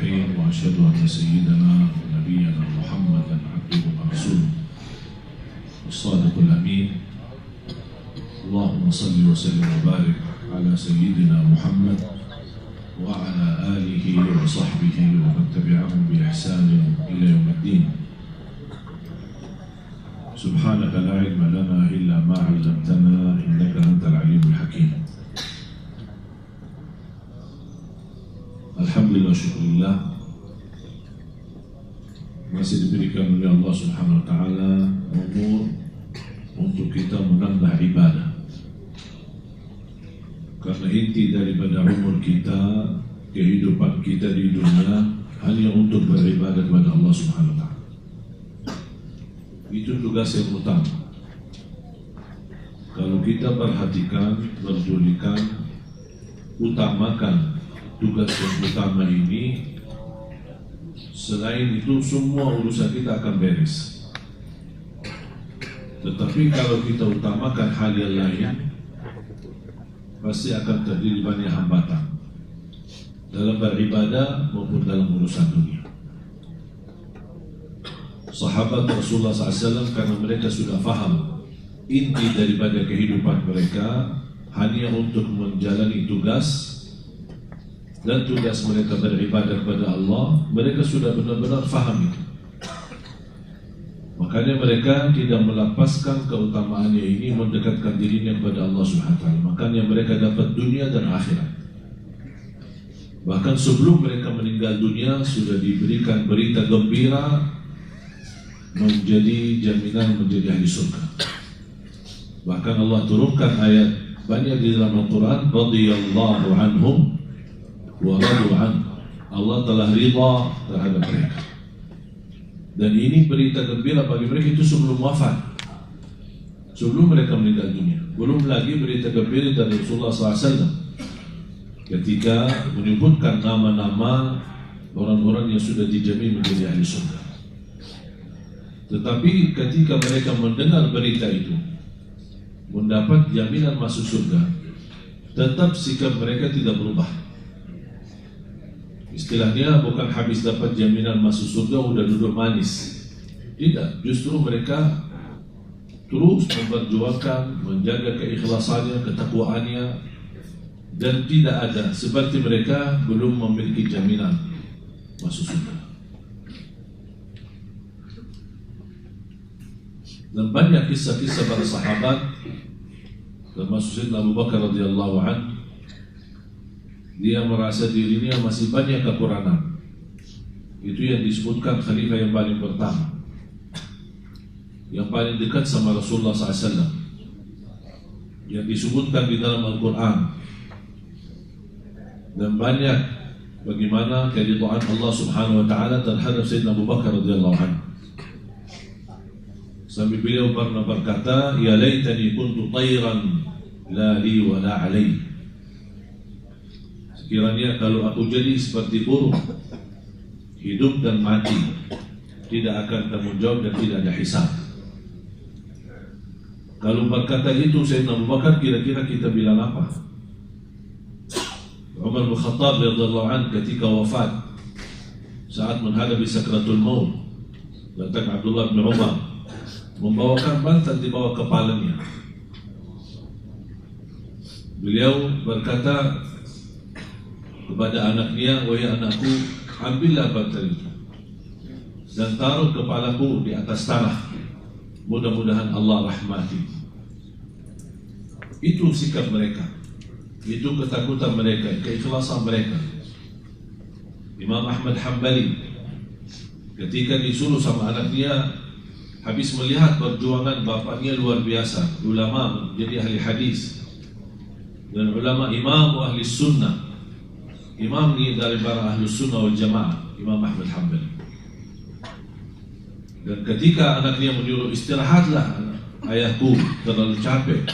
الصالحين وأشهد أن سيدنا ونبينا محمدا عبده ورسوله الصادق الأمين. اللهم صل وسلم وبارك على سيدنا محمد وعلى آله وصحبه ومن تبعهم بإحسان إلى يوم الدين. سبحانك لا علم لنا إلا ما علمتنا إنك أنت العليم الحكيم. Alhamdulillah, syukurillah, masih diberikan oleh Allah Subhanahu wa Ta'ala umur untuk kita menambah ibadah. Karena inti daripada umur kita, kehidupan kita di dunia hanya untuk beribadah kepada Allah Subhanahu wa Ta'ala. Itu tugas yang utama. Kalau kita perhatikan, berdulikan, utamakan tugas yang utama ini, selain itu semua urusan kita akan beres. Tetapi kalau kita utamakan hal yang lain, pasti akan terjadi banyak hambatan dalam beribadah maupun dalam urusan dunia. Sahabat Rasulullah SAW, karena mereka sudah faham inti daripada kehidupan mereka hanya untuk menjalani tugas, dan tugas mereka beribadah kepada Allah, mereka sudah benar-benar faham itu. Makanya mereka tidak melepaskan keutamaannya ini, mendekatkan dirinya kepada Allah SWT. Makanya mereka dapat dunia dan akhirat. Bahkan sebelum mereka meninggal dunia sudah diberikan berita gembira menjadi jaminan menjadi ahli surga. Bahkan Allah turunkan ayat banyak di dalam Al-Quran, radhiyallahu anhum wa radu an. Allah telah ridha terhadap mereka. Dan ini berita gembira bagi mereka itu sebelum wafat, sebelum mereka meninggal dunia. Belum lagi berita gembira dari Rasulullah SAW ketika menyebutkan nama-nama orang-orang yang sudah dijamin menjadi ahli surga. Tetapi ketika mereka mendengar berita itu, mendapat jaminan masuk surga, tetap sikap mereka tidak berubah. Istilahnya bukan habis dapat jaminan masuk surga udah duduk manis. Tidak, justru mereka terus memperjuangkan, menjaga keikhlasannya, ketakwaannya, dan tidak ada seperti mereka belum memiliki jaminan masuk surga. Dan banyak kisah-kisah para sahabat, termasuk Sayyidina Abu Bakar radhiyallahu anhu, dia merasa dirinya masih banyak kekurangan. Itu yang disebutkan khalifah yang paling pertama, yang paling dekat sama Rasulullah SAW, yang disebutkan di dalam Al-Quran. Dan banyak bagaimana keridhaan Allah Subhanahu wa Ta'ala terhadap Sayyidina Abu Bakar radhiyallahu anhu. Sampai beliau pernah berkata, ya laitani kuntu tayran la li wa la alai. Sekiranya kalau aku jadi seperti burung, hidup dan mati, tidak akan tanggung jawab dan tidak ada hisab. Kalau berkata itu Sayyidina Abu Bakar, kira-kira kita bilang apa? Umar bin Khattab radhiyallahu anhu ketika wafat, saat menghadapi sakratul maut, datang Abdullah bin Umar membawakan bantal di bawah kepalanya. Beliau berkata kepada anaknya, wahai anakku, ambillah bantal itu dan taruh kepalaku di atas tanah, mudah-mudahan Allah rahmati. Itu sikap mereka, itu ketakutan mereka, keikhlasan mereka. Imam Ahmad Hanbali ketika disuruh sama anaknya, habis melihat perjuangan bapaknya luar biasa, ulama menjadi ahli hadis dan ulama imam ahli sunnah. Imam ni dari para ahli sunnah wal jamaah, Imam Ahmad Hanbali. Dan ketika anaknya menyuruh, istirahatlah ayahku, terlalu capek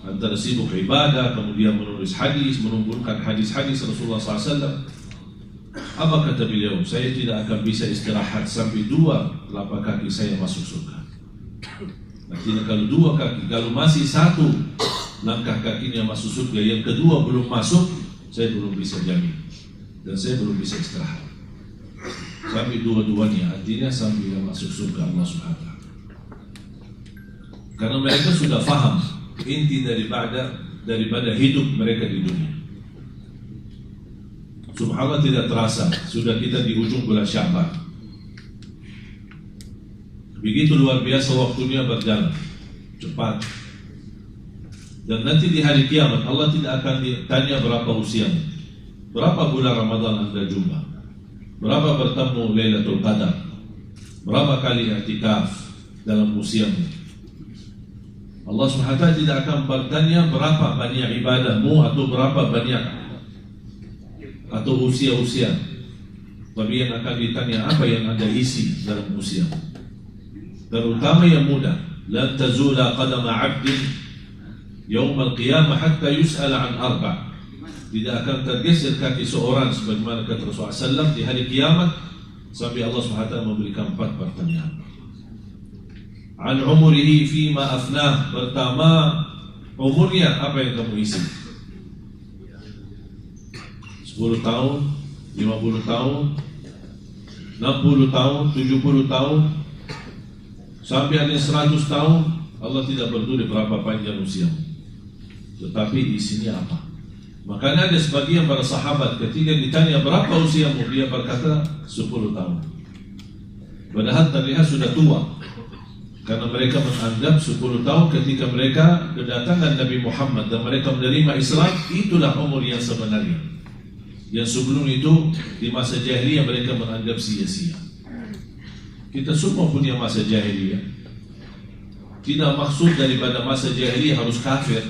antara sibuk ibadah, kemudian menulis hadis, mengumpulkan hadis-hadis Rasulullah SAW. Apa kata beliau? Saya tidak akan bisa istirahat sampai dua telapak kaki saya masuk surga. Artinya kalau dua kaki, kalau masih satu langkah kakinya masuk surga, yang kedua belum masuk, saya belum bisa jamin dan saya belum bisa istirahat. Sampai dua-duanya, artinya sampai yang masuk surga Allah Subhanahu wa ta'ala. Karena mereka sudah faham inti daripada hidup mereka di dunia. Subhanallah, tidak terasa sudah kita di ujung bulan Sya'ban. Begitu luar biasa waktunya berjalan cepat. Dan nanti di hari kiamat Allah tidak akan ditanya berapa usiamu, berapa bulan Ramadan Anda jumpa, berapa bertemu Lailatul Qadar, berapa kali i'tikaf dalam usiamu. Allah SWT tidak akan bertanya berapa banyak ibadahmu atau berapa banyak atau usia-usia, tapi yang akan ditanya apa yang Anda isi dalam usiamu, terutama yang muda. Lan tazula qadama 'abdin yaumul qiyamah hatta yus'al an arba'. Tidak akan tergeser kaki seorang sebagaimana kata Rasulullah SAW di hari kiamat sampai Allah SWT memberikan 4 pertanyaan. An umurihi fima afnah, pertama umurnya apa yang kamu isi. 10 tahun, 50 tahun, 60 tahun, 70 tahun, sampai ada 100 tahun. Allah tidak peduli berapa panjang usiamu, tetapi isinya apa. Makanya ada sebagian para sahabat ketika ditanya berapa usiamu, dia berkata 10 tahun. Padahal terlihat sudah tua, karena mereka menganggap 10 tahun ketika mereka kedatangan Nabi Muhammad dan mereka menerima Islam, itulah umur yang sebenarnya. Yang sebelum itu di masa jahiliyah mereka menganggap sia-sia. Kita semua punya masa jahiliyah. Tidak maksud daripada masa jahiliyah harus kafir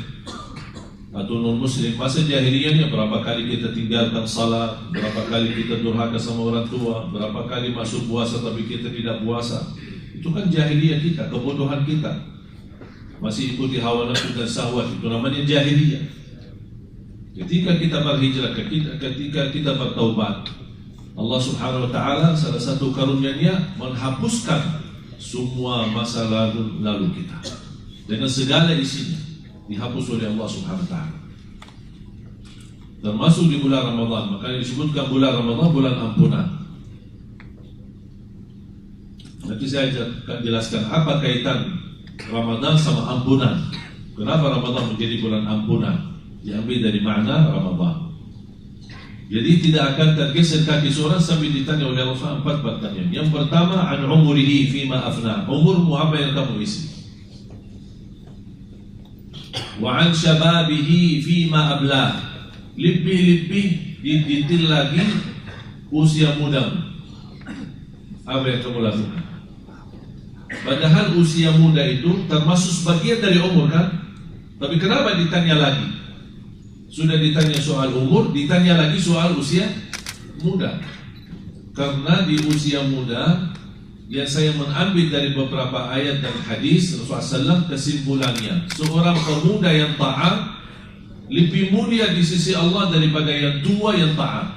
atau non-muslim. Masa jahiliyahnya berapa kali kita tinggalkan salat, berapa kali kita durhaka sama orang tua, berapa kali masuk puasa tapi kita tidak puasa. Itu kan jahiliyah kita, kebodohan kita. Masih ikuti hawa nafsu dan syahwat, itu namanya jahiliyah. Ketika kita berhijrah, ketika kita bertaubat, Allah Subhanahu wa ta'ala salah satu karunia-Nya menghapuskan semua masa lalu kita dengan segala isinya, dihapus oleh Allah Subhanahu wa ta'ala. Termasuk di bulan Ramadan, makanya disebutkan bulan Ramadan bulan ampunan. Nanti saya akan jelaskan apa kaitan Ramadan sama ampunan. Kenapa Ramadan menjadi bulan ampunan? Diambil dari makna Ramadan. Jadi tidak akan tergeser kaki seorang sampai ditanya oleh Allah 4 pertanyaan. Yang pertama, an umurihi fima afna, umurmu apa yang kamu isi. Wa an syababihi fima abla, lebih detail lagi usia mudamu, apa yang kamu lakukan. Padahal usia muda itu termasuk sebagian dari umur kan? Tapi kenapa ditanya lagi? Sudah ditanya soal umur, ditanya lagi soal usia muda. Karena di usia muda, yang saya mengambil dari beberapa ayat dan hadis Rasulullah SAW, kesimpulannya, seorang pemuda yang taat lebih mulia di sisi Allah daripada yang tua yang taat.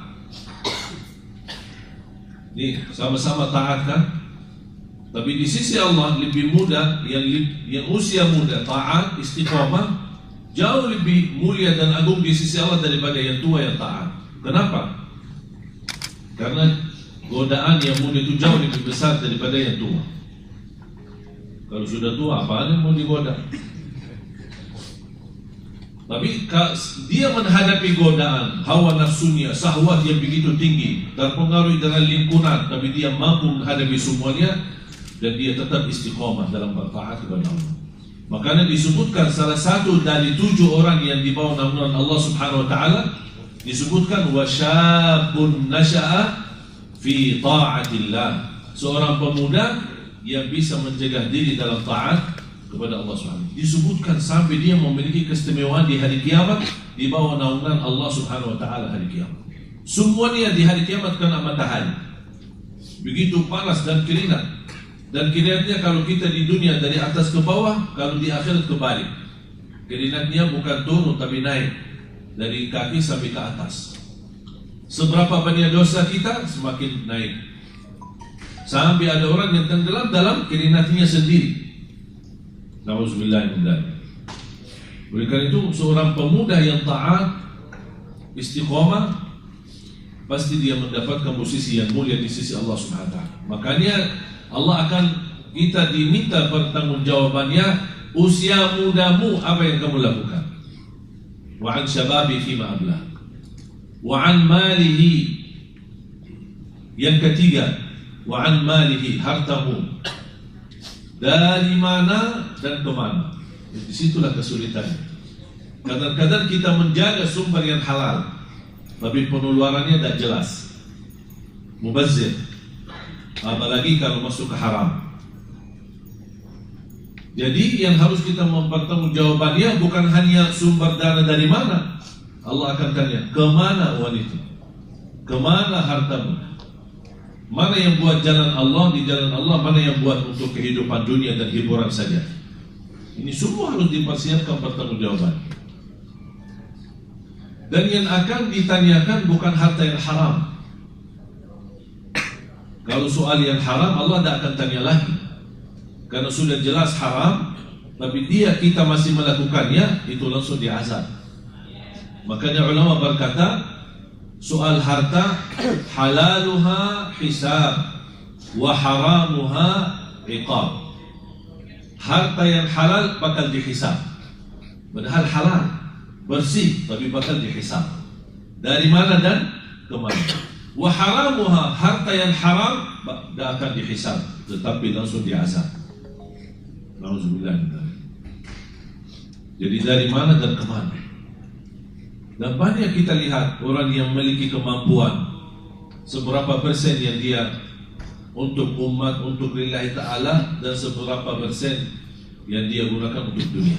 Nih, sama-sama taat kan? Tapi di sisi Allah lebih muda, yang usia muda, taat, istiqamah, jauh lebih mulia dan agung di sisi Allah daripada yang tua yang taat. Kenapa? Karena godaan yang muda itu jauh lebih besar daripada yang tua. Kalau sudah tua, apaan yang mau digoda? Tapi dia menghadapi godaan, hawa nafsunya, syahwat yang begitu tinggi, terpengaruh dengan lingkungan, tapi dia mampu menghadapi semuanya dan dia tetap istiqomah dalam bertaat kepada Allah. Makanya disebutkan salah satu dari 7 orang yang di bawah naungan Allah Subhanahu wa ta'ala, disebutkan wasyabun nasya'a fi ta'atillah, seorang pemuda yang bisa menjaga diri dalam taat kepada Allah Subhanahu wa ta'ala. Disebutkan sampai dia memiliki keistimewaan di hari kiamat di bawah naungan Allah Subhanahu wa ta'ala hari kiamat. Semuanya di hari kiamat kena matahari, begitu panas dan keringat. Dan keringatnya kalau kita di dunia dari atas ke bawah, kalau di akhirat kebalik. Keringatnya bukan turun tapi naik dari kaki sampai ke atas. Seberapa banyak dosa kita semakin naik, sampai ada orang yang tenggelam dalam keringatnya sendiri. Nauzubillah min dzalik. Oleh karena itu seorang pemuda yang taat, istiqomah, pasti dia mendapatkan posisi yang mulia di sisi Allah Subhanahu wa taala. Makanya Allah akan kita diminta pertanggungjawabannya, usia mudamu apa yang kamu lakukan? Wa an syababi fima ablah. Wa an malihi. Yang ketiga, wa an malihi, hartamu. Dari mana dan kemana? Disitulah kesulitannya. Kadang-kadang kita menjaga sumber yang halal, tapi pengeluarannya tidak jelas, mubazir, apalagi kalau masuk ke haram. Jadi yang harus kita mempertanggungjawabannya bukan hanya sumber dana dari mana. Allah akan tanya, kemana uang itu? Kemana hartamu? Mana yang buat jalan Allah, di jalan Allah, mana yang buat untuk kehidupan dunia dan hiburan saja. Ini semua harus dipersiapkan pertanggungjawaban. Dan yang akan ditanyakan bukan harta yang haram. Kalau soal yang haram, Allah tidak akan tanya lagi, karena sudah jelas haram. Tapi kita masih melakukannya, itu langsung diazab. Makanya ulama berkata, soal harta, halaluha hisab, wa haramuha iqab. Harta yang halal bakal dihisab, padahal halal, bersih, tapi bakal dihisab. Dari mana dan kemana? Wa haramuha, harta yang haram tidak akan dihisab, tetapi langsung diazab. Nauzubillah. Jadi dari mana dan kemana? Dan banyak kita lihat orang yang memiliki kemampuan, seberapa persen yang dia untuk umat, untuk lillahi ta'ala, dan seberapa persen yang dia gunakan untuk dunia.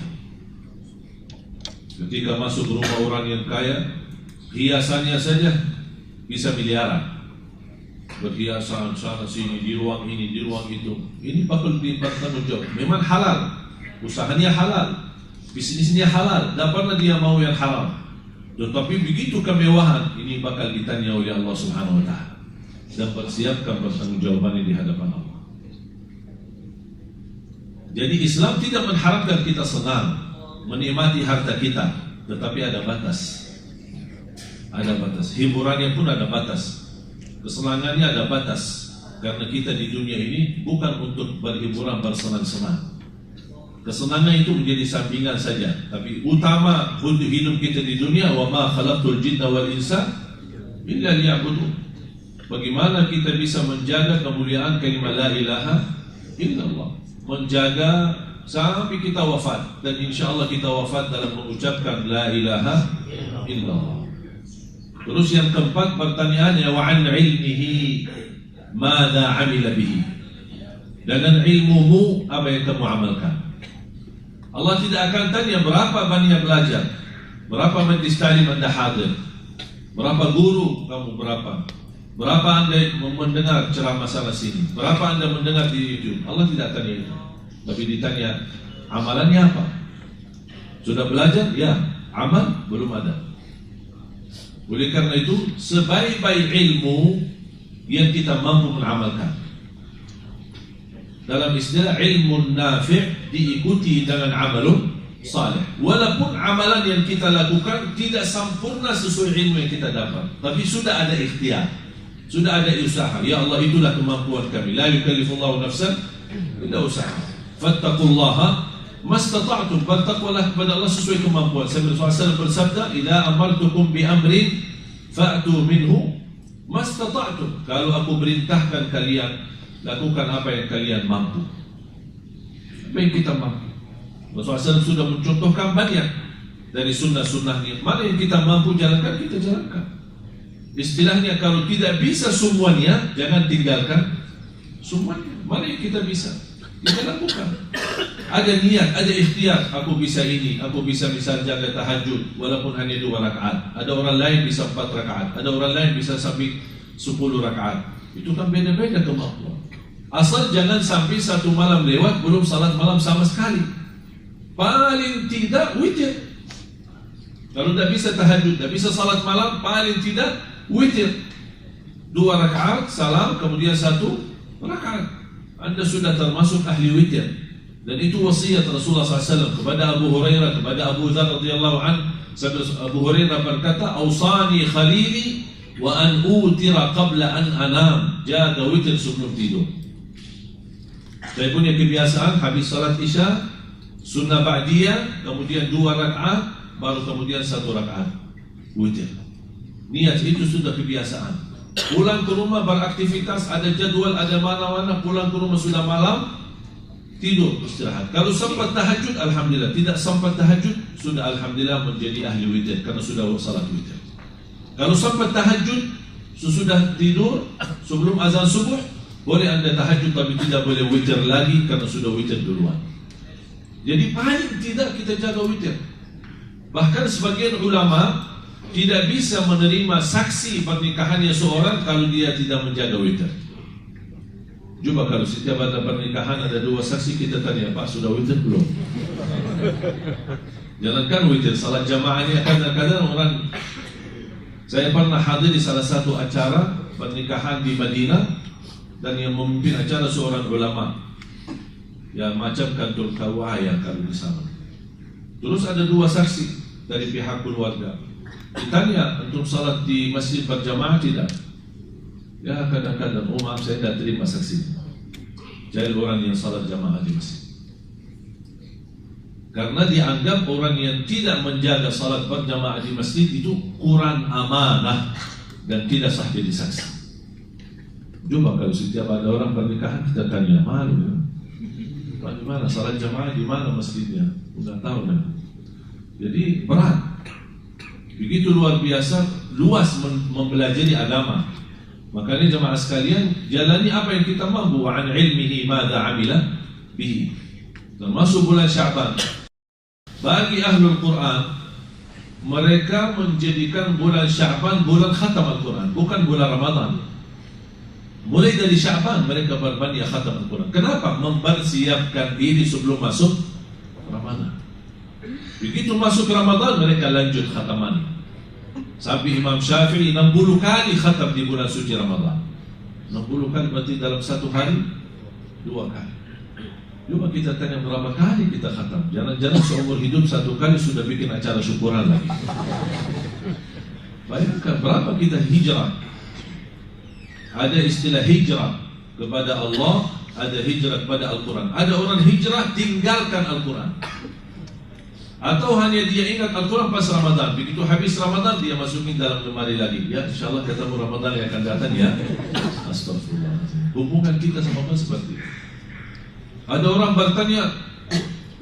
Ketika masuk rumah orang yang kaya, hiasannya saja bisa miliaran. Berhiasan sana sini, di ruang ini, di ruang itu. Ini bakal dipertanggungjawab. Memang halal, usahanya halal, bisnisnya halal, tidak pernah dia mau yang haram. Tetapi begitu kemewahan, ini bakal ditanya oleh Allah Subhanahu wa ta'ala, dan persiapkan pertanggungjawabannya di hadapan Allah. Jadi Islam tidak mengharapkan kita senang menikmati harta kita, tetapi ada batas. Ada batas. Hiburannya pun ada batas. Kesenangannya ada batas. Karena kita di dunia ini bukan untuk berhiburan, bersenang-senang. Kesenangan itu menjadi sampingan saja, tapi utama hidup kita di dunia, wa ma khalaqtul jinna wal insa illa liya'budun. Bagaimana kita bisa menjaga kemuliaan kalimat la ilaha illallah, menjaga sampai kita wafat, dan insyaallah kita wafat dalam mengucapkan la ilaha illallah. Terus yang keempat pertanyaannya, wa an ilmihi madza amila bihi. Dengan ilmumu apa yang kamu amalkan? Allah tidak akan tanya berapa banyak belajar, berapa majlis ta'lim Anda hadir, berapa guru kamu, berapa Anda mendengar ceramah sana sini, berapa Anda mendengar di YouTube. Allah tidak tanya itu, tapi ditanya amalannya apa. Sudah belajar? Ya. Amal? Belum ada. Oleh karena itu, sebaik-baik ilmu yang kita mampu mengamalkan. Dalam istilah ilmu nafi' diikuti dengan amalun salih. Walaupun amalan yang kita lakukan tidak sempurna sesuai ilmu yang kita dapat, tapi sudah ada ikhtiar, sudah ada usaha. Ya Allah, itulah kemampuan kami. La yukallifullahu nafsan illa usaha. Fattaqullaha mastata'tum. Bertakwalah kepada Allah sesuai kemampuan. Nabi SAW bersabda, "Idza amartukum bi amrin fa'tu minhu mastata'tum." Kalau aku perintahkan kalian, lakukan apa yang kalian mampu. Apa yang kita mampu. Rasulullah SAW sudah mencontohkan banyak dari sunnah-sunnahnya. Mana yang kita mampu jalankan, kita jalankan. Istilahnya, kalau tidak bisa semuanya, jangan tinggalkan semuanya. Mana yang kita bisa, kita lakukan. Ada niat, ada ikhtiar. Aku bisa ini, aku bisa misal jaga tahajud walaupun hanya 2 rakaat. Ada orang lain bisa 4 rakaat. Ada orang lain bisa sampai 10 rakaat. Itu kan beda-beda kemampuan. Asal jangan sampai satu malam lewat belum salat malam sama sekali. Paling tidak witir. Kalau tidak bisa tahajud, tidak bisa salat malam, paling tidak witir. 2 rakaat salam, kemudian 1 rakaat. Anda sudah termasuk ahli witir. Dan itu wasiat Rasulullah SAW kepada Abu Hurairah, kepada Abu Dzar radhiyallahu anhu. Abu Hurairah berkata, "Ausani khalili wa an utira qabla an anam, jaga witir sebelum tidur. Saya punya kebiasaan habis salat Isya, sunnah ba'diyah, kemudian 2 rakaat, baru kemudian 1 rakaat witir. Niat itu sudah kebiasaan. Pulang ke rumah beraktivitas, ada jadwal, ada mana-mana, pulang ke rumah sudah malam, tidur, istirahat. Kalau sempat tahajud, alhamdulillah. Tidak sempat tahajud, sudah alhamdulillah menjadi ahli witir karena sudah salat witir. Kalau sempat tahajud, sesudah tidur, sebelum azan subuh, boleh anda tahajud tapi tidak boleh witir lagi karena sudah witir duluan. Jadi paling tidak kita jaga witir. Bahkan sebagian ulama tidak bisa menerima saksi pernikahannya seorang kalau dia tidak menjaga witir. Coba kalau setiap ada pernikahan ada 2 saksi, kita tanya, Pak sudah witir belum? Jangankan witir, salat jamaahnya kadang-kadang orang. Saya pernah hadir di salah satu acara pernikahan di Madinah, dan yang memimpin acara seorang ulama, ya macam kantor kawaya kalau di sana. Terus ada 2 saksi dari pihak keluarga. Ditanya, untuk salat di masjid berjamaah tidak? Ya kadang-kadang, oh maaf saya tidak terima saksi. Jadi orang yang salat jamaah di masjid. Karena dianggap orang yang tidak menjaga salat berjamaah di masjid itu kurang amanah dan tidak sah jadi saksi. Coba kalau setiap ada orang pernikahan kita tanya, malu ya? Di mana salat jamaah, di mana masjidnya? Udah tahu kan? Jadi berat. Begitu luar biasa luas mempelajari agama. Makanya jemaah sekalian, jalani apa yang kita mampu. Wa an ilmihi madza amila bihi. Termasuk bulan Sya'ban. Bagi ahlul Quran, mereka menjadikan bulan Sya'ban bulan khatam Al-Quran, bukan bulan Ramadan. Mulai dari Sya'ban mereka berbanyak khatam Al-Quran. Kenapa? Mempersiapkan diri sebelum masuk Ramadan. Begitu masuk Ramadan mereka lanjut khataman. Sampai Imam Syafi'i 60 kali khatam di bulan suci Ramadan. 60 kali berarti dalam 1 hari 2 kali. Coba kita tanya berapa kali kita khatam. Jangan-jangan seumur hidup 1 kali sudah bikin acara syukuran lagi. Bayangkan berapa kita hijrah. Ada istilah hijrah kepada Allah, ada hijrah kepada Al-Quran. Ada orang hijrah tinggalkan Al-Quran, atau hanya dia ingat Al-Quran pas Ramadan. Begitu habis Ramadan dia masukin dalam lemari lagi. Ya insyaAllah ketemu Ramadan yang akan datang ya. Astagfirullah. Hubungan kita sama Allah seperti itu. Ada orang bertanya,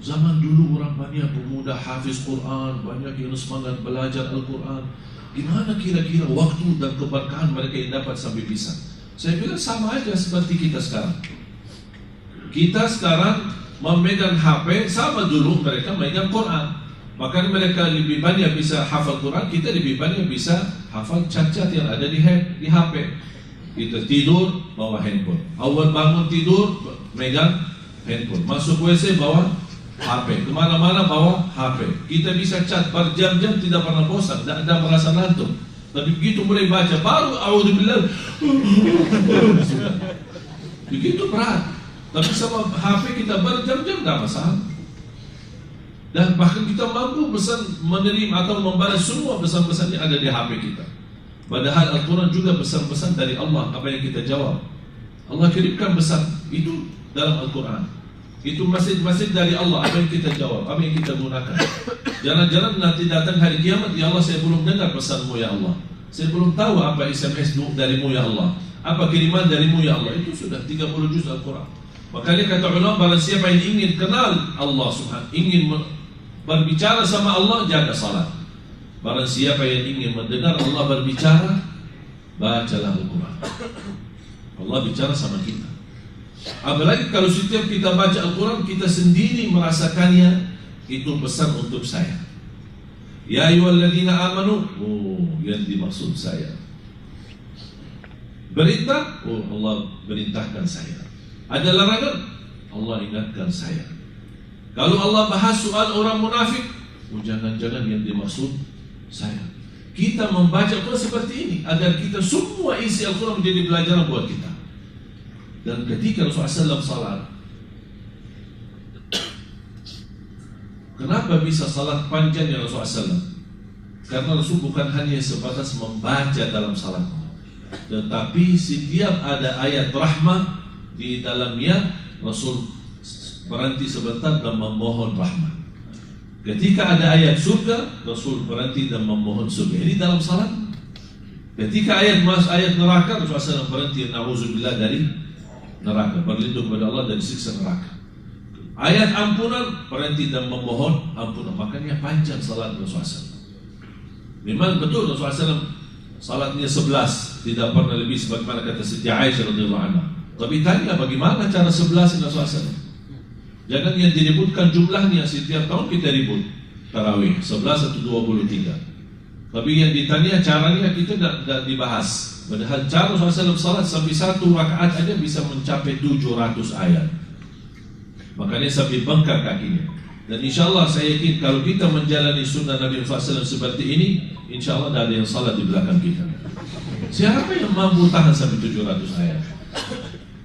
zaman dulu orang banyak pemuda hafiz Quran, banyak yang semangat belajar Al-Quran. Gimana kira-kira waktu dan keberkahan mereka yang dapat sampai bisa? Saya bilang sama aja seperti kita sekarang. Kita sekarang memegang HP, sama dulu mereka memegang Quran. Makanya mereka lebih banyak bisa hafal Quran, kita lebih banyak bisa hafal cat-cat yang ada di HP. Kita tidur bawa handphone, awal bangun tidur megang handphone, masuk WC bawa HP, kemana-mana bawa HP. Kita bisa chat berjam-jam tidak pernah bosan, tidak ada merasa ngantuk. Tapi begitu mulai baca baru a'udzubillah. Begitu berat. Tapi sama HP kita berjam-jam tidak masalah. Dan bahkan kita mampu menerima atau membalas semua pesan-pesan yang ada di HP kita. Padahal Al-Quran juga pesan-pesan dari Allah, apa yang kita jawab. Allah kirimkan pesan itu dalam Al-Quran. Itu masjid-masjid dari Allah, apa yang kita jawab, apa yang kita gunakan. Jangan-jangan nanti datang hari kiamat, ya Allah saya belum dengar pesanmu ya Allah, saya belum tahu apa SMS darimu ya Allah, apa kiriman darimu ya Allah. Itu sudah 30 juz Al-Quran. Makanya kata ulama, barang siapa yang ingin kenal Allah subhanahu, ingin berbicara sama Allah, jaga salat. Barang siapa yang ingin mendengar Allah berbicara, bacalah Al-Quran. Allah bicara sama kita. Apalagi kalau setiap kita baca Al-Quran, kita sendiri merasakannya, itu pesan untuk saya. Ya ayyuhalladzina amanu, oh yang dimaksud saya. Perintah, oh Allah perintahkan saya. Ada larangan, Allah ingatkan saya. Kalau Allah bahas soal orang munafik, oh jangan-jangan yang dimaksud saya. Kita membaca Al-Quran seperti ini agar kita semua isi Al-Quran menjadi pelajaran buat kita. Dan ketika Rasulullah SAW salat, kenapa bisa salat panjang ya Rasulullah SAW? Karena Rasul bukan hanya sebatas membaca dalam salat, tetapi setiap ada ayat rahmah di dalamnya, Rasul berhenti sebentar dan memohon rahmat. Ketika ada ayat surga, Rasul berhenti dan memohon surga. Ini dalam salat. Ketika ayat neraka, Rasulullah SAW berhenti, na'udzubillah dari neraka, berlindung kepada Allah dari siksa neraka. Ayat ampunan, berhenti dan memohon ampunan. Makanya panjang salat Rasulullah SAW. Memang betul Rasulullah SAW salatnya 11, tidak pernah lebih, sebagaimana kata Siti Aisyah radhiyallahu anha. Tapi tanya bagaimana cara 11 Rasulullah SAW. Jangan yang diributkan jumlahnya, setiap tahun kita ribut tarawih 11 atau 23. Tapi yang ditanya caranya kita tidak dibahas. Padahal cara Rasulullah SAW salat sampai satu rakaat aja bisa mencapai 700 ayat. Makanya sampai bengkak kakinya. Dan insya Allah saya yakin kalau kita menjalani sunnah Nabi SAW seperti ini, insya Allah tidak ada yang salat di belakang kita. Siapa yang mampu tahan sampai 700 ayat?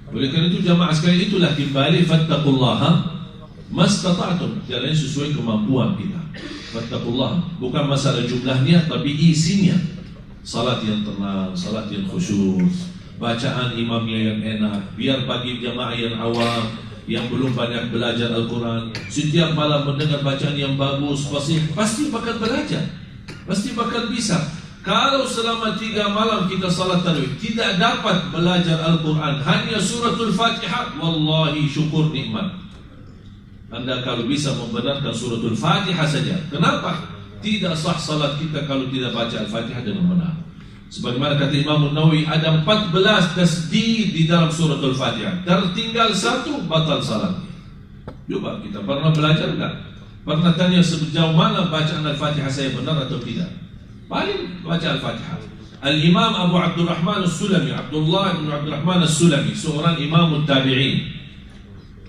Oleh karena itu jamaah sekalian, itulah kembali fattaqullaha mastata'tum, jalan sesuai kemampuan kita. Fattaqullaha bukan masalah jumlahnya, tapi isinya. Salat yang tenang, salat yang khusyuk, bacaan imamnya yang enak. Biar bagi jamaah yang awam, yang belum banyak belajar Al-Quran, setiap malam mendengar bacaan yang bagus, pasti bakal belajar, pasti bakal bisa. Kalau selama 3 malam kita salat tarawih tidak dapat belajar Al-Quran, hanya suratul Fatihah, wallahi syukur nikmat. Anda kalau bisa membenarkan suratul Fatihah saja. Kenapa? Tidak sah salat kita kalau tidak baca Al-Fatihah dengan benar. Sebagaimana kata Imam Nawawi, ada 14 tasdid di dalam suratul Fatihah. Tertinggal satu, batal salat. Coba kita pernah belajar enggak? Pernah tanya sejauh mana bacaan Al-Fatihah saya benar atau tidak? Paling baca Al-Fatihah. Al-Imam Abu Abdurrahman As-Sulami, Abdullah bin Abdurrahman As-Sulami, seorang imam tabi'in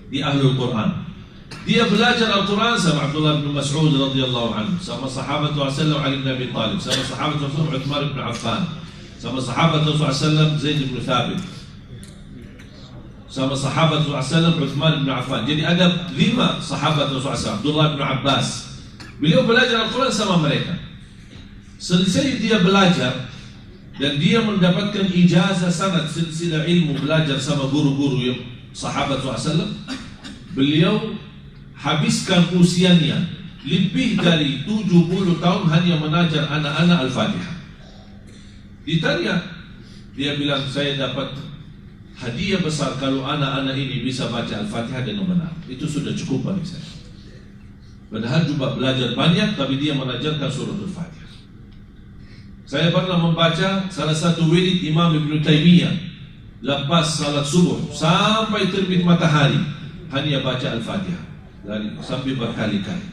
di Ahlul Quran. Dia belajar Al-Quran sama Abdullah bin Mas'ud radhiyallahu anhu, sama sahabat Rasulullah Ali bin Abi Talib, sama sahabat Rasulullah Uthman bin Affan, sama sahabat Rasulullah Zaid bin Thabit, sama sahabat Rasulullah Uthman bin Affan. Jadi ada 5 sahabat Rasulullah, Abdullah bin Abbas. Beliau belajar Al-Quran sama mereka. Selesai dia belajar dan dia mendapatkan ijazah sanad silsilah ilmu belajar sama guru-guru yang sahabat Rasulullah. Beliau habiskan usianya lebih dari 70 tahun hanya mengajar anak-anak Al-Fatihah. Ditanya, dia bilang, saya dapat hadiah besar kalau anak-anak ini bisa baca Al-Fatihah dengan benar. Itu sudah cukup bagi saya. Padahal juga belajar banyak, tapi dia mengajarkan suratul Fatihah. Saya pernah membaca salah satu wirid Imam Ibn Taymiyah lepas salat subuh sampai terbit matahari, hanya baca Al-Fatihah sampai berkali-kali.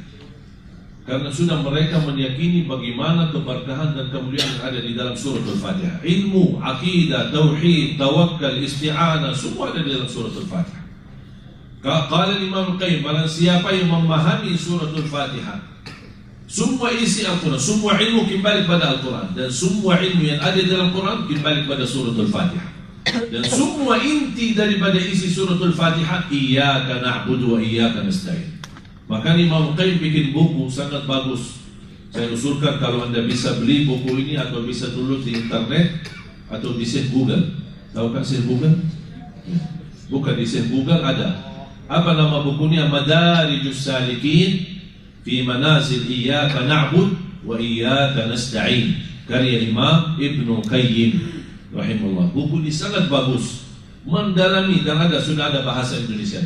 Karena sudah mereka meyakini bagaimana keberkahan dan kemuliaan yang ada di dalam suratul Fatihah. Ilmu, akidah, tauhid, tawakkal, isti'anah, semua ada di dalam suratul Fatihah. Qala Imam Al-Qayyim, barang siapa yang memahami suratul Fatihah, semua isi Al-Quran, semua ilmu kembali pada Al-Quran, dan semua ilmu yang ada di dalam Quran kembali pada suratul Fatihah. Dan semua inti daripada isi suratul Fatihah, iyyaka na'budu wa iyyaka nasta'in. Maka Imam Qayyim bikin buku sangat bagus. Saya usulkan kalau Anda bisa beli buku ini atau bisa download di internet atau di Syekh Google. Tahu kan Syekh Google? Bukan di Syekh Google ada. Apa nama bukunya? Madarijus Salikin fi Manazil Iyyaka Na'bud wa Iyyaka Nasta'in, karya Imam Ibnu Qayyim rahimahullah. Buku ini sangat bagus, mendalami, dan sudah ada bahasa Indonesia,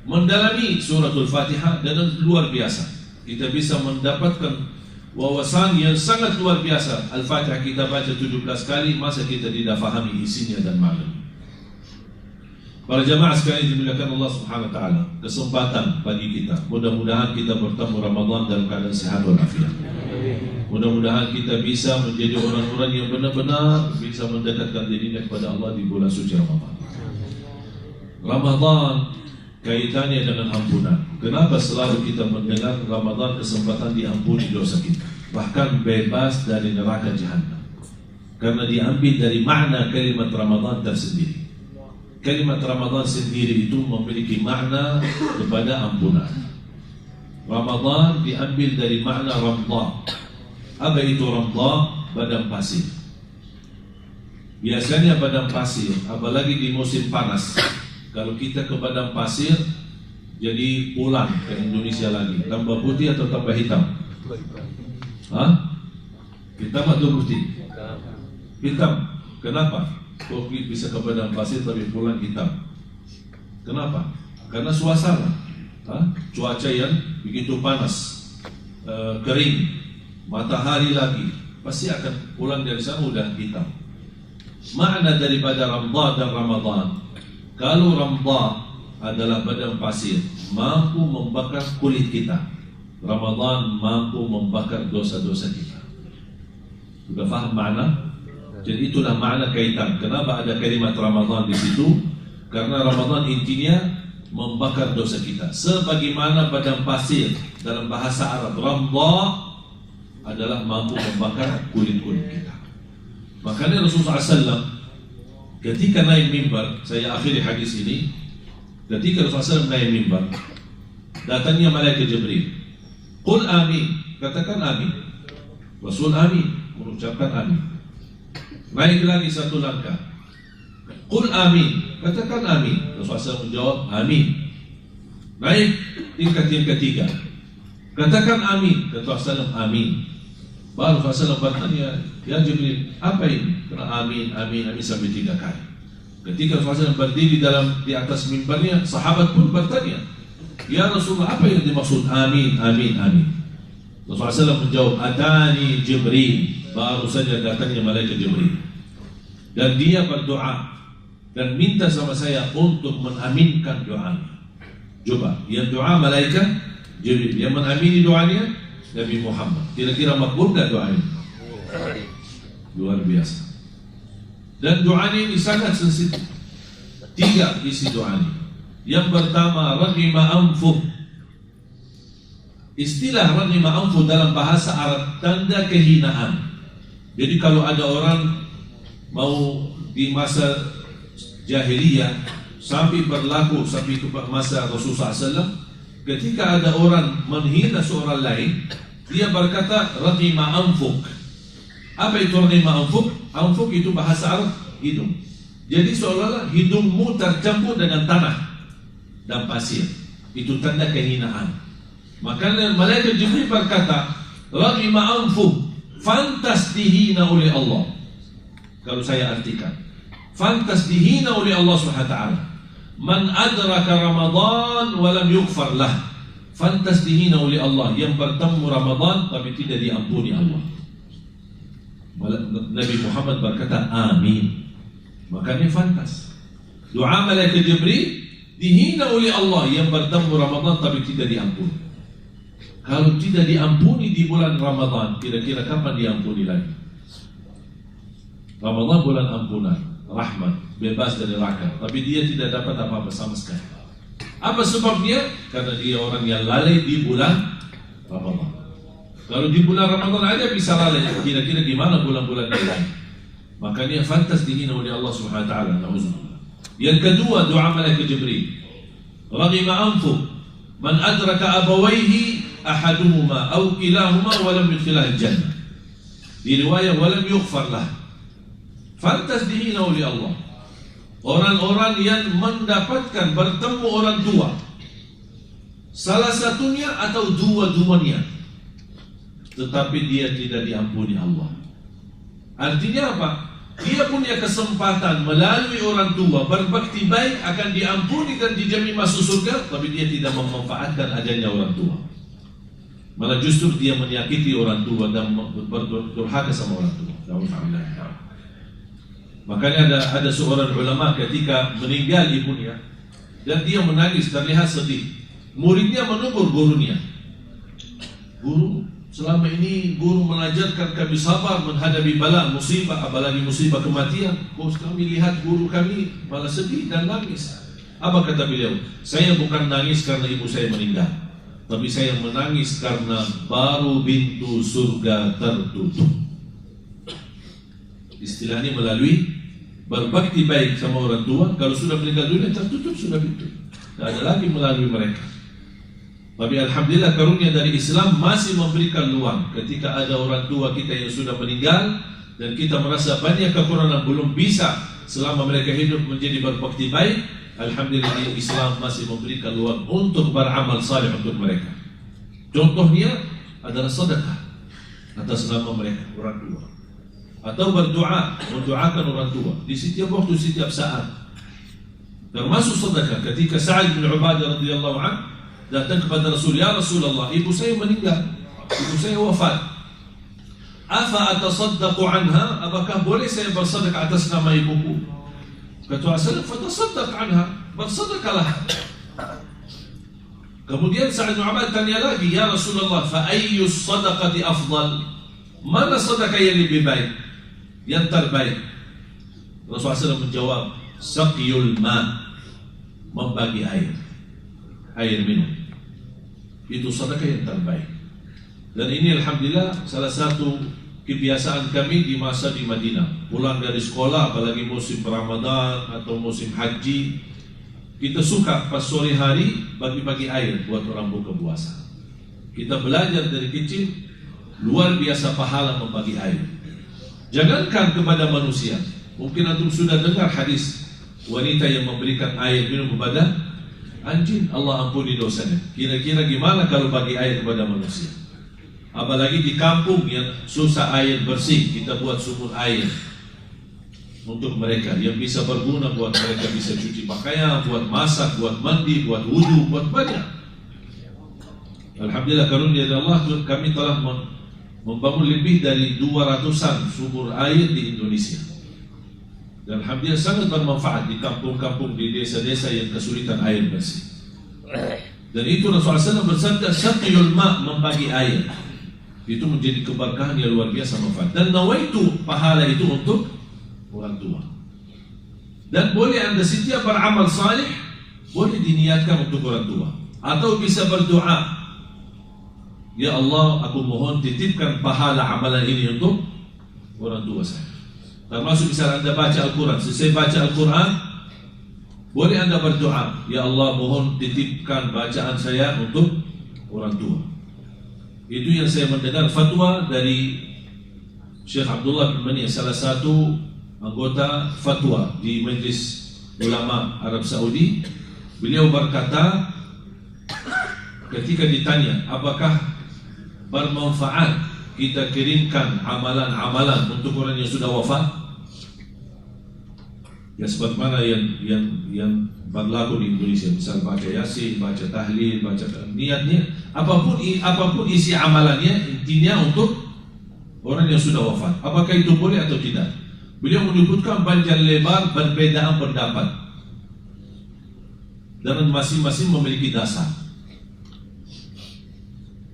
mendalami suratul Fatihah dengan luar biasa. Kita bisa mendapatkan wawasan yang sangat luar biasa. Al-Fatihah kita baca 17 kali, masa kita tidak fahami isinya dan maknanya. Para jamaah sekalian dimuliakan Allah Subhanahu wa taala, kesempatan bagi kita. Mudah-mudahan kita bertemu Ramadan dalam keadaan sehat walafiat. Mudah-mudahan kita bisa menjadi orang-orang yang benar-benar bisa mendekatkan dirinya kepada Allah di bulan suci Ramadan. Ramadan kaitannya dengan ampunan. Kenapa selalu kita mendengar Ramadan kesempatan diampuni dosa kita, bahkan bebas dari neraka jahanam? Karena diambil dari makna kalimat Ramadan tersendiri. Kalimat Ramadan sendiri itu memiliki makna kepada ampunan. Ramadan diambil dari makna Ramadhan. Apa itu ramdha? Padang pasir. Biasanya padang pasir, apalagi di musim panas, kalau kita ke padang pasir, jadi pulang ke Indonesia lagi, tambah putih atau tambah hitam? Hah? Hitam atau putih? Hitam. Kenapa? Kok bisa ke padang pasir tapi pulang hitam? Kenapa? Karena suasana, cuaca yang begitu panas, kering, matahari lagi, pasti akan pulang dari sana udah hitam. Makna daripada ramdha dan Ramadan, kalau ramdha adalah padang pasir, mampu membakar kulit kita. Ramadan mampu membakar dosa-dosa kita. Sudah faham makna? Jadi itulah makna kaitan. Kenapa ada kalimat Ramadan di situ? Karena Ramadan intinya membakar dosa kita. Sebagaimana padang pasir dalam bahasa Arab, ramdha adalah mampu membakar kulit-kulit kita. Makanya Rasulullah SAW ketika naik mimbar, saya akhiri hadis ini, ketika Rasulullah SAW naik mimbar, datangnya malaikat Jibril. Qul amin, katakan amin. Rasul amin, mengucapkan amin. Naik lagi satu langkah. Qul amin, katakan amin. Rasulullah SAW menjawab amin. Naik tingkat yang ketiga, katakan amin. Kata Rasulullah SAW amin. Baru Rasulullah SAW bertanya, ya Jibril, apa ini? Kena amin, amin, amin sampai 3 kali. Ketika Rasulullah SAW berdiri di atas mimbarnya, sahabat pun bertanya, ya Rasulullah, apa yang dimaksud amin, amin, amin? Rasulullah SAW menjawab, atani Jibril. Baru saja datangnya malaikat Jibril, dan dia berdoa dan minta sama saya untuk mengaminkan doanya. Coba, yang doa malaikat Jibril, yang mengamini doanya Nabi Muhammad. Kira-kira makbul gak doanya? Luar biasa. Dan doanya ini sangat sensitif. 3 isi doanya. Yang pertama, raghima anfuh. Istilah raghima anfuh dalam bahasa Arab tanda kehinaan. Jadi kalau ada orang mau di masa jahiliyah sampai berlaku sampai ke masa Rasulullah SAW, ketika ada orang menghina seorang lain, dia berkata raghima anfuk. Apa itu raghima anfuk? Anfuk itu bahasa Arab hidung. Jadi seolah-olah hidungmu tercampur dengan tanah dan pasir. Itu tanda kehinaan. Maka malaikat Jibril berkata, raghima anfuk, fantas dihina oleh Allah. Kalau saya artikan, fantas dihina oleh Allah SWT. Man adraka Ramadan walam yughfar lah. Fantas dihina oleh Allah, yang bertemu Ramadan tapi tidak diampuni Allah. Nabi Muhammad berkata amin. Makanya fantas. Doa malaikat Jibril dihina oleh Allah, yang bertemu Ramadan tapi tidak diampuni. Kalau tidak diampuni di bulan Ramadan, kira-kira kapan diampuni lagi? Ramadan bulan ampunan, rahmat, bebas dari neraka, tapi dia tidak dapat apa-apa sama sekali. Apa sebabnya? Karena dia orang yang lalai di bulan Ramadan. Kalau di bulan Ramadan aja bisa lalai, kira-kira gimana bulan-bulan yang lain? Makanya fantas dihina oleh Allah Subhanahu wa taala. Nauzubillah. Yang kedua, doa malaikat Jibril. Raghima anfu man adraka abawaihi ahaduhuma aw kilahuma wa lam yudkhilah al-jannah. Di riwayat wa lam yughfar lah. Fantas dihina oleh Allah orang-orang yang mendapatkan bertemu orang tua, salah satunya atau dua-duanya, tetapi dia tidak diampuni Allah. Artinya apa? Dia punya kesempatan melalui orang tua berbakti baik, akan diampuni dan dijamin masuk surga, tapi dia tidak memanfaatkan adanya orang tua. Malah justru dia menyakiti orang tua dan berdurhaka sama orang tua. Makanya ada seorang ulama ketika meninggal ibunya dan dia menangis, terlihat sedih. Muridnya menegur gurunya. Guru, selama ini guru mengajarkan kami sabar menghadapi bala, musibah, apalagi musibah kematian. Kok kami lihat guru kami malah sedih dan nangis. Apa kata beliau? Saya bukan nangis karena ibu saya meninggal, tapi saya menangis karena baru pintu surga tertutup. Istilahnya melalui berbakti baik sama orang tua. Kalau sudah meninggal dunia tertutup sudah pintu, tidak ada lagi melalui mereka. Tapi alhamdulillah karunia dari Islam masih memberikan luang. Ketika ada orang tua kita yang sudah meninggal dan kita merasa banyak kekurangan belum bisa selama mereka hidup menjadi berbakti baik, alhamdulillah Islam masih memberikan luang untuk beramal saleh untuk mereka. Contohnya adalah sedekah atas nama mereka, orang tua, atau berdoa, mendoakan orang tua di setiap waktu, setiap saat. Termasuk sedekah. Ketika Sa'ad bin Ubadah radhiyallahu anhu datang kepada Rasul, ya Rasulullah, ibu saya meninggal, ibu saya wafat. Afa atasaddaqu anha? Apakah boleh saya bersedekah atas nama ibuku? Kata Rasulullah, fatasaddaq anha, bersedekahlah. Kemudian Sa'ad bin Ubadah tanya lagi, ya Rasulullah, fa ayyu sadaqati afdal? Mana sedekah yang lebih baik, yang terbaik? Rasulullah SAW menjawab, saqyul ma, membagi air minum. Itu sedekah yang terbaik. Dan ini alhamdulillah salah satu kebiasaan kami di masa di Madinah. Pulang dari sekolah, apalagi musim Ramadan atau musim haji, kita suka pas sore hari bagi-bagi air buat orang buka puasa. Kita belajar dari kecil, luar biasa pahala membagi air. Jangankan kepada manusia, mungkin antum sudah dengar hadis wanita yang memberikan air minum kepada anjing, Allah ampuni dosanya. Kira-kira gimana kalau bagi air kepada manusia? Apalagi di kampung yang susah air bersih, kita buat sumur air untuk mereka yang bisa berguna, buat mereka bisa cuci pakaian, buat masak, buat mandi, buat wudu, buat banyak. Alhamdulillah karunia dari Allah, kami telah membangun lebih dari 200-an sumur air di Indonesia. Dan alhamdulillah sangat bermanfaat di kampung-kampung, di desa-desa yang kesulitan air bersih. Dan itu Rasulullah SAW bersabda, saqyul ma, membagi air. Itu menjadi keberkahan yang luar biasa manfaat. Dan nawaitu, pahala itu untuk orang tua. Dan boleh anda setiap beramal salih, boleh diniatkan untuk orang tua. Atau bisa berdoa, ya Allah, aku mohon titipkan pahala amalan ini untuk orang tua saya. Termasuk misalnya anda baca Al-Quran, selesai baca Al-Quran, boleh anda berdoa, ya Allah, mohon titipkan bacaan saya untuk orang tua. Itu yang saya mendengar fatwa dari Syekh Abdullah bin Mani, salah satu anggota fatwa di Majlis Ulama Arab Saudi. Beliau berkata, ketika ditanya apakah bermanfaat kita kirimkan amalan-amalan untuk orang yang sudah wafat, ya sebagaimana yang berlaku di Indonesia, misal baca yasin, baca tahlil, baca niatnya, apapun isi amalannya, intinya untuk orang yang sudah wafat. Apakah itu boleh atau tidak? Beliau menyebutkan panjang lebar perbedaan pendapat, dan masing-masing memiliki dasar.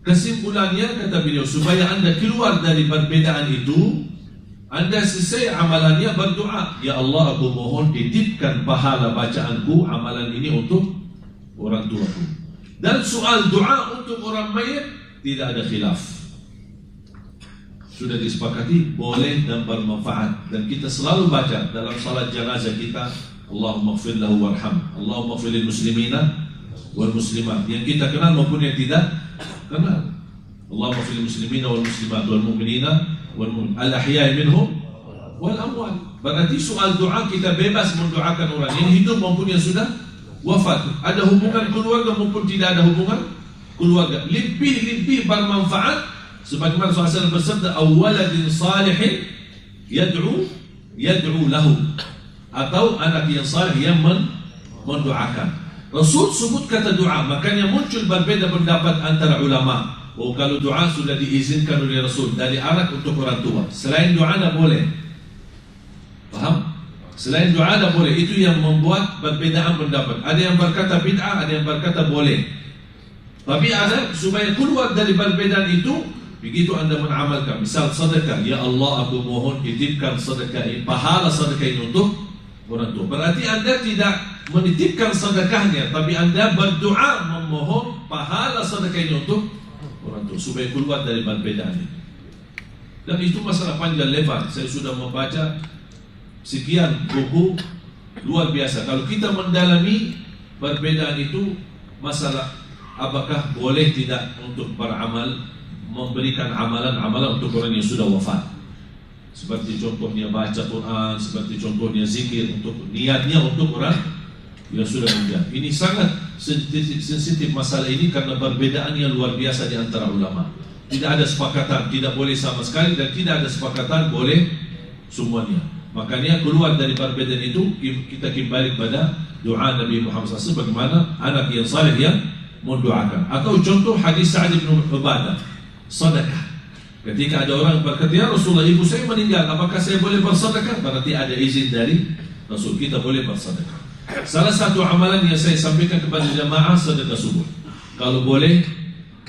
Kesimpulannya, kata beliau, supaya anda keluar dari perbedaan itu, anda selesai amalannya berdoa, ya Allah, aku mohon titipkan pahala bacaanku amalan ini untuk orang tuaku. Dan soal doa untuk orang mayit tidak ada khilaf, sudah disepakati boleh dan bermanfaat. Dan kita selalu baca dalam salat jenazah kita, Allahumma ighfir lahu warham, Allahumma ighfir lil muslimina wal muslimat, yang kita kenal maupun yang tidak kenal. Allahumma ighfir lil muslimina wal muslimat wal mu'minina wal al-ahya'i minhum wal amwat. Berarti soal doa kita bebas mendoakan orang yang hidup maupun yang sudah wafat. Ada hubungan keluarga maupun tidak ada hubungan keluarga. Lebih bermanfaat, sebagaimana Rasulullah bersabda, awaladin salihin yad'u lahu, atau anak yang salih yang mendoakan. Rasul sebut kata doa, makanya muncul berbeda pendapat antara ulama. Oh, kalau doa sudah diizinkan oleh Rasul dari anak untuk orang tua, selain doa tidak boleh. Paham? Selain doa tidak boleh. Itu yang membuat perbedaan pendapat. Ada yang berkata bid'ah, ada yang berkata boleh. Tapi ada supaya keluar dari perbedaan itu, begitu anda mengamalkan, misal sedekah, ya Allah, aku mohon titipkan sedekah ini, pahala sedekah ini untuk orang tua. Berarti anda tidak menitipkan sedekahnya, tapi anda berdoa memohon pahala sedekah ini untuk orang tua, supaya keluar dari perbedaan itu. Dan itu masalah panjang lebar. Saya sudah membaca sekian buku, luar biasa. Kalau kita mendalami perbedaan itu, masalah apakah boleh tidak untuk beramal, memberikan amalan-amalan untuk orang yang sudah wafat, seperti contohnya baca Quran, seperti contohnya zikir, untuk niatnya untuk orang yang sudah meninggal. Ini sangat sensitif masalah ini karena perbedaan yang luar biasa di antara ulama. Tidak ada sepakatan, tidak boleh sama sekali, dan tidak ada sepakatan boleh semuanya. Makanya keluar dari perbedaan itu kita kembali pada doa Nabi Muhammad SAW, bagaimana anak yang saleh yang mendoakan. Atau contoh hadis Sa'ad bin Ubadah, sedekah. Ketika ada orang berkata, ya Rasulullah, ibu saya meninggal, apakah saya boleh bersedekah? Berarti ada izin dari Rasul, kita boleh bersedekah. Salah satu amalan yang saya sampaikan kepada jamaah, sedekah subuh. Kalau boleh,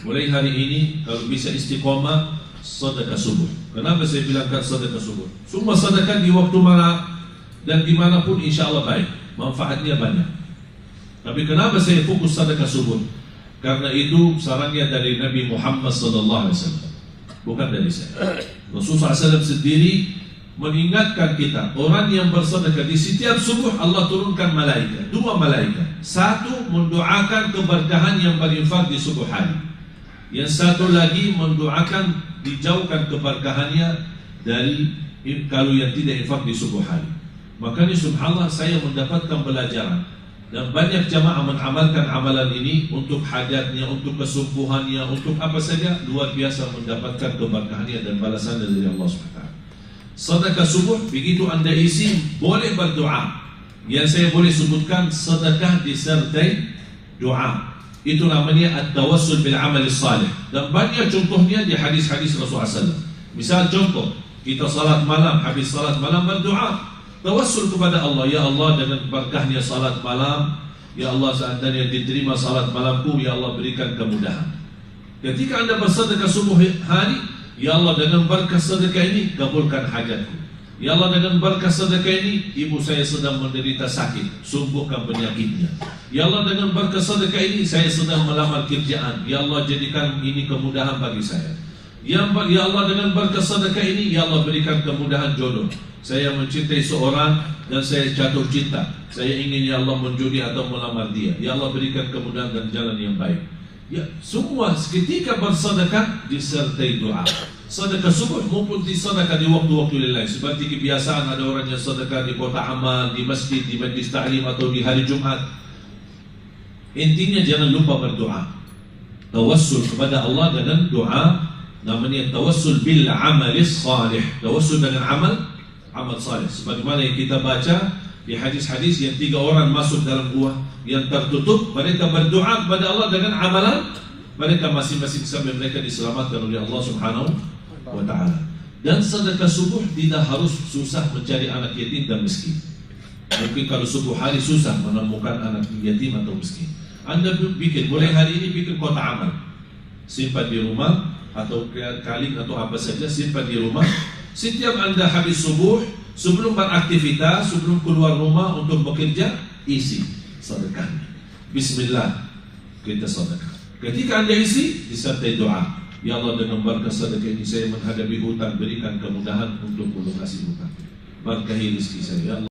mulai hari ini, kalau bisa istiqomah, sedekah subuh. Kenapa saya bilangkan sedekah subuh? Semua sedekah di waktu mana dan dimanapun insya Allah baik, manfaatnya banyak. Tapi kenapa saya fokus sedekah subuh? Karena itu sarannya dari Nabi Muhammad SAW, bukan dari saya. Rasulullah SAW sendiri mengingatkan kita, orang yang bersedekah di setiap subuh Allah turunkan malaikat, 2 malaikat. Satu mendoakan keberkahan yang berinfak di subuh hari, yang satu lagi mendoakan dijauhkan keberkahannya dari kalau yang tidak infak di subuh hari. Makanya subhanallah, saya mendapatkan pelajaran, dan banyak jamaah mengamalkan amalan ini untuk hajatnya, untuk kesembuhannya, untuk apa saja, luar biasa mendapatkan keberkahannya dan balasan dari Allah SWT. Sedekah subuh, begitu anda isi, boleh berdoa. Yang saya boleh sebutkan, sedekah disertai doa. Itu namanya at-tawassul bil amal salih. Dan banyak contohnya di hadis-hadis Rasulullah SAW. Misal contoh, kita salat malam, habis salat malam berdoa, tawassul kepada Allah, ya Allah dengan berkahnya salat malam, ya Allah seandainya diterima salat malamku, ya Allah berikan kemudahan. Ketika anda bersedekah subuh hari, ya Allah dengan berkah sedekah ini kabulkan hajatku. Ya Allah dengan berkah sedekah ini, ibu saya sedang menderita sakit, sembuhkan penyakitnya. Ya Allah dengan berkah sedekah ini, saya sedang melamar kerjaan, ya Allah jadikan ini kemudahan bagi saya. Ya Allah dengan berkah sedekah ini, ya Allah berikan kemudahan jodoh. Saya mencintai seorang dan saya jatuh cinta, saya ingin ya Allah menjudi atau melamar dia, ya Allah berikan kemudahan dan jalan yang baik. Ya, semua ketika bersedekah disertai doa. Sedekah subuh maupun sedekah di waktu-waktu lain. Seperti kebiasaan ada orang yang sedekah di kota amal, di masjid, di majlis ta'lim atau di hari Jumat. Intinya jangan lupa berdoa. Tawassul kepada Allah dengan doa, namanya tawassul bil amalis salih. Tawassul dengan amal salih. Sebagaimana yang kita baca di hadis-hadis yang 3 orang masuk dalam gua yang tertutup, mereka berdoa kepada Allah dengan amalan mereka masing-masing sampai mereka diselamatkan oleh Allah Subhanahu wa ta'ala. Dan sedekah subuh tidak harus susah mencari anak yatim dan miskin. Mungkin kalau subuh hari susah menemukan anak yatim atau miskin, anda bikin, mulai hari ini bikin kotak amal, simpan di rumah atau kaling atau apa saja, simpan di rumah. Setiap anda habis subuh, sebelum beraktivitas, sebelum keluar rumah untuk bekerja, isi sedekah. Bismillah, kita sedekah. Ketika anda isi, disertai doa. Ya Allah dengan berkah sedekah ini saya menghadapi hutang, berikan kemudahan untuk melunasi hutang. Berkahi rezeki saya. Ya Allah.